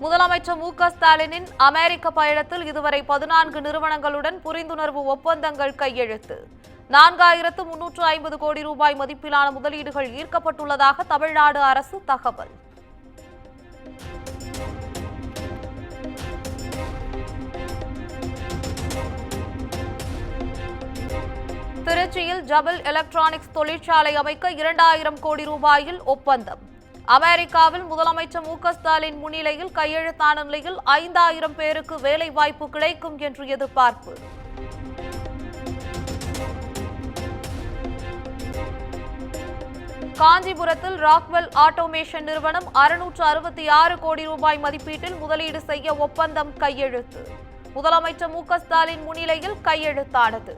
முதலமைச்சர் மு.க. ஸ்டாலினின் அமெரிக்க பயணத்தில் இதுவரை 14 நிறுவனங்களுடன் புரிந்துணர்வு ஒப்பந்தங்கள் கையெழுத்து. 4350 கோடி ரூபாய் மதிப்பிலான முதலீடுகள் ஈர்க்கப்பட்டுள்ளதாக தமிழ்நாடு அரசு தகவல். திருச்சியில் ஜபல் எலக்ட்ரானிக்ஸ் தொழிற்சாலை அமைக்க 2000 கோடி ரூபாயில் ஒப்பந்தம். அமெரிக்காவில் முதலமைச்சர் மு.க. ஸ்டாலின் முன்னிலையில் கையெழுத்தான நிலையில் 5000 பேருக்கு வேலைவாய்ப்பு கிடைக்கும் என்று எதிர்பார்ப்பு. காஞ்சிபுரத்தில் ராக்வெல் ஆட்டோமேஷன் நிறுவனம் 666 கோடி ரூபாய் மதிப்பீட்டில் முதலீடு செய்ய ஒப்பந்தம் கையெழுத்து. முதலமைச்சர் மு.க. ஸ்டாலின் முன்னிலையில் கையெழுத்தானது.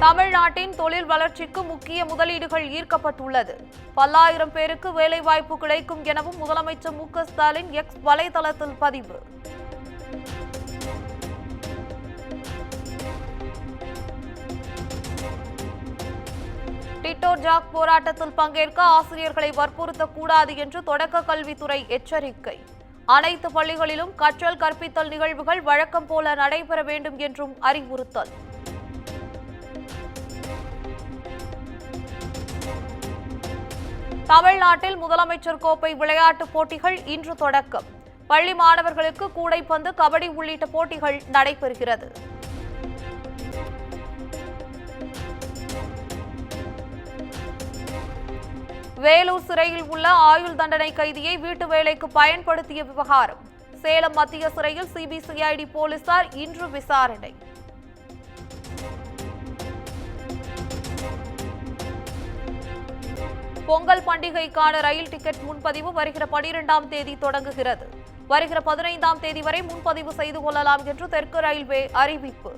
தமிழ்நாட்டின் தொழில் வளர்ச்சிக்கு முக்கிய முதலீடுகள் ஈர்க்கப்பட்டுள்ளது. பல்லாயிரம் பேருக்கு வேலைவாய்ப்பு கிடைக்கும் எனவும் முதலமைச்சர் மு.க. ஸ்டாலின் எக்ஸ் வலைதளத்தில் பதிவு. டிட்டோ ஜாக் போராட்டத்தில் பங்கேற்க ஆசிரியர்களை வற்புறுத்தக்கூடாது என்று தொடக்க கல்வித்துறை எச்சரிக்கை. அனைத்து பள்ளிகளிலும் கற்றல் கற்பித்தல் நிகழ்வுகள் வழக்கம் போல நடைபெற வேண்டும் என்றும் அறிவுறுத்தல். தமிழ்நாட்டில் முதலமைச்சர் கோப்பை விளையாட்டுப் போட்டிகள் இன்று தொடக்கம். பள்ளி மாணவர்களுக்கு கூடைப்பந்து, கபடி உள்ளிட்ட போட்டிகள் நடைபெறுகிறது. வேலூர் சிறையில் உள்ள ஆயுள் தண்டனை கைதியை வீட்டு வேலைக்கு பயன்படுத்திய விவகாரம். சேலம் மத்திய சிறையில் சிபிசிஐடி போலீசார் இன்று விசாரணை. பொங்கல் பண்டிகைக்கான ரயில் டிக்கெட் முன்பதிவு வருகிற 12ஆம் தேதி தொடங்குகிறது. வருகிற 15ஆம் தேதி வரை முன்பதிவு செய்து கொள்ளலாம் என்று தெற்கு ரயில்வே அறிவிப்பு.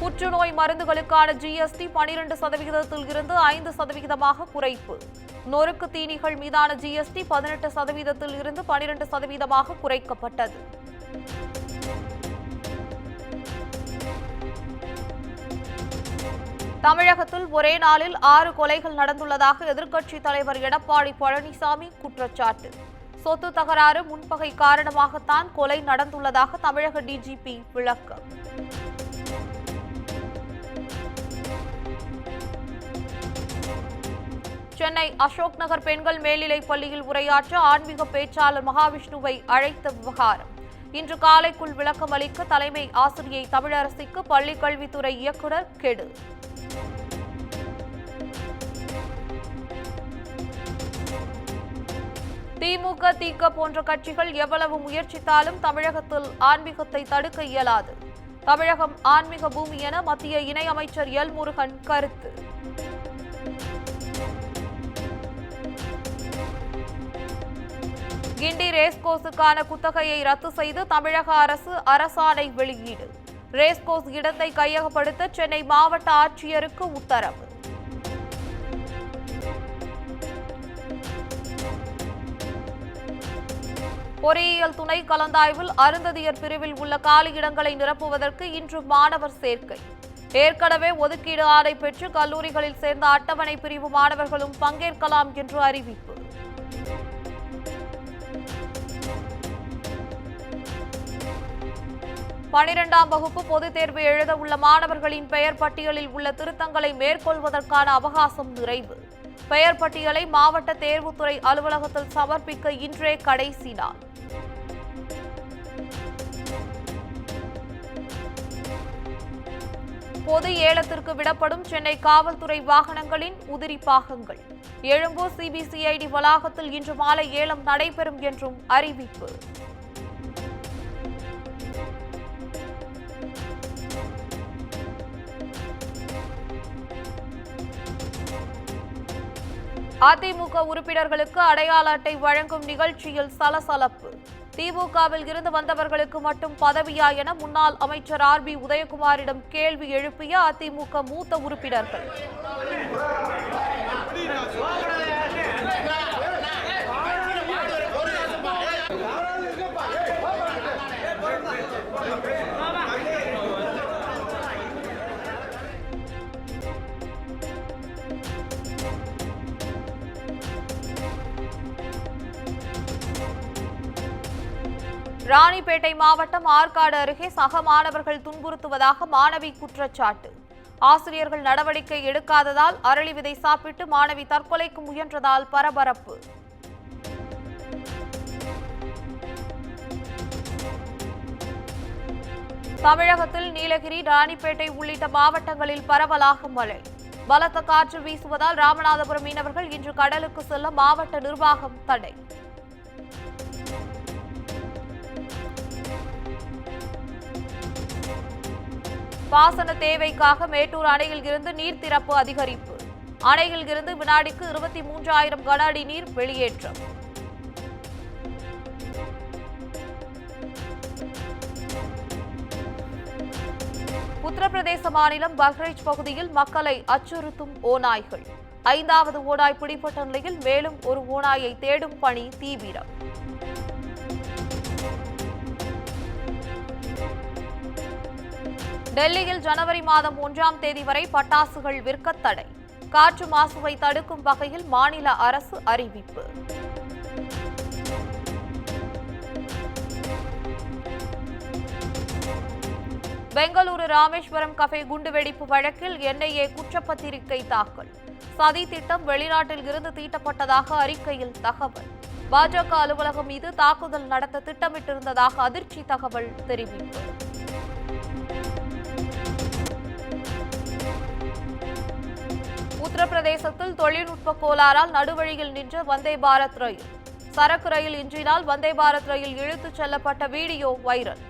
புற்றுநோய் மருந்துகளுக்கான ஜிஎஸ்டி 12% இருந்து 5% குறைப்பு. நொறுக்கு தீனிகள் மீதான ஜிஎஸ்டி 18% இருந்து 12% குறைக்கப்பட்டது. தமிழகத்தில் ஒரே நாளில் 6 கொலைகள் நடந்துள்ளதாக எதிர்க்கட்சித் தலைவர் எடப்பாடி பழனிசாமி குற்றச்சாட்டு. சொத்து தகராறு, முன்பகை காரணமாகத்தான் கொலை நடந்துள்ளதாக தமிழக டிஜிபி விளக்கம். சென்னை அசோக் நகர் பெண்கள் மேல்நிலைப் பள்ளியில் உரையாற்ற ஆன்மீக பேச்சாளர் மகாவிஷ்ணுவை அழைத்த விவகாரம். இன்று காலைக்குள் விளக்கம் அளிக்க தலைமை ஆசிரியை தமிழரசிக்கு பள்ளிக் கல்வித்துறை இயக்குநர் கெடு. திமுக, திக போன்ற கட்சிகள் எவ்வளவு முயற்சித்தாலும் தமிழகத்தில் ஆன்மீகத்தை தடுக்க இயலாது. தமிழகம் ஆன்மீக பூமி என மத்திய இணையமைச்சர் எல் முருகன் கருத்து. கிண்டி ரேஸ்கோர்ஸுக்கான குத்தகையை ரத்து செய்து தமிழக அரசு அரசாணை வெளியீடு. ரேஸ்கோர்ஸ் இடத்தை கையகப்படுத்த சென்னை மாவட்ட ஆட்சியருக்கு உத்தரவு. பொறியியல் துணை கலந்தாய்வில் அருந்ததியர் பிரிவில் உள்ள காலி இடங்களை நிரப்புவதற்கு இன்று மாணவர் சேர்க்கை. ஏற்கனவே ஒதுக்கீடு ஆணை பெற்று கல்லூரிகளில் சேர்ந்த அட்டவணை பிரிவு மாணவர்களும் பங்கேற்கலாம் என்று அறிவிப்பு. பனிரெண்டாம் வகுப்பு பொதுத் தேர்வு எழுத உள்ள மாணவர்களின் பெயர் பட்டியலில் உள்ள திருத்தங்களை மேற்கொள்வதற்கான அவகாசம் நிறைவு. பெயர் பட்டியலை மாவட்ட தேர்வுத்துறை அலுவலகத்தில் சமர்ப்பிக்க இன்றே கடைசி நாள். பொது ஏலத்திற்கு விடப்படும் சென்னை காவல்துறை வாகனங்களின் உதிரி பாகங்கள். எழும்பூர் சிபிசிஐடி வளாகத்தில் இன்று மாலை ஏலம் நடைபெறும் என்றும் அறிவிப்பு. அதிமுக உறுப்பினர்களுக்கு அடையாள அட்டை வழங்கும் நிகழ்ச்சியில் சலசலப்பு. திமுகவில் இருந்து வந்தவர்களுக்கு மட்டும் பதவியா என முன்னாள் அமைச்சர் ஆர்.பி. உதயகுமாரிடம் கேள்வி எழுப்பிய அதிமுக மூத்த உறுப்பினர்கள். ராணிப்பேட்டை மாவட்டம் ஆற்காடு அருகே சக மாணவர்கள் துன்புறுத்துவதாக மாணவி குற்றச்சாட்டு. ஆசிரியர்கள் நடவடிக்கை எடுக்காததால் அரளி விதை சாப்பிட்டு மாணவி தற்கொலைக்கு முயன்றதால் பரபரப்பு. தமிழகத்தில் நீலகிரி, ராணிப்பேட்டை உள்ளிட்ட மாவட்டங்களில் பரவலாக மழை. பலத்த காற்று வீசுவதால் ராமநாதபுரம் மீனவர்கள் இன்று கடலுக்கு செல்ல மாவட்ட நிர்வாகம் தடை. பாசன தேவைக்காக மேட்டூர் அணையில் இருந்து நீர் திறப்பு அதிகரிப்பு. அணையில் இருந்து வினாடிக்கு 23,000 கன அடி நீர் வெளியேற்றம். உத்தரப்பிரதேச மாநிலம் பஹ்ரைச் பகுதியில் மக்களை அச்சுறுத்தும் ஓநாய்கள். 5வது ஓநாய் பிடிபட்ட நிலையில் மேலும் ஒரு ஓநாயை தேடும் பணி தீவிரம். டெல்லியில் ஜனவரி மாதம் 1ஆம் தேதி வரை பட்டாசுகள் விற்க தடை. காற்று மாசுவை தடுக்கும் வகையில் மாநில அரசு அறிவிப்பு. பெங்களூரு ராமேஸ்வரம் கஃபே குண்டுவெடிப்பு வழக்கில் என்ஐஏ குற்றப்பத்திரிகை தாக்கல். சதி திட்டம் வெளிநாட்டில் இருந்து தீட்டப்பட்டதாக அறிக்கையில் தகவல். பாஜக அலுவலகம் மீது தாக்குதல் நடத்த திட்டமிட்டிருந்ததாக அதிர்ச்சி தகவல் தெரிவிப்பு. உத்தரப்பிரதேசத்தில் தொழில்நுட்ப கோளாறால் நடுவழியில் நின்ற வந்தே பாரத் ரயில். சரக்கு ரயில் இன்றினால் வந்தே பாரத் ரயில் இழுத்துச் செல்லப்பட்ட வீடியோ வைரல்.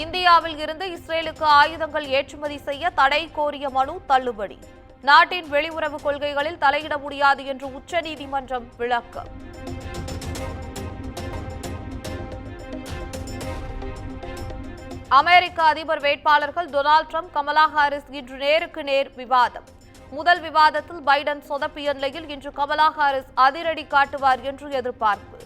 இந்தியாவில் இருந்து இஸ்ரேலுக்கு ஆயுதங்கள் ஏற்றுமதி செய்ய தடை கோரிய மனு தள்ளுபடி. நாட்டின் வெளியுறவு கொள்கைகளில் தலையிட முடியாது என்று உச்சநீதிமன்றம் விளக்கம். அமெரிக்க அதிபர் வேட்பாளர்கள் டொனால்ட் ட்ரம்ப், கமலா ஹாரிஸ் இன்று நேருக்கு நேர் விவாதம். முதல் விவாதத்தில் பைடன் சொதப்பிய நிலையில் இன்று கமலா ஹாரிஸ் அதிரடி காட்டுவார் என்று எதிர்பார்ப்பு.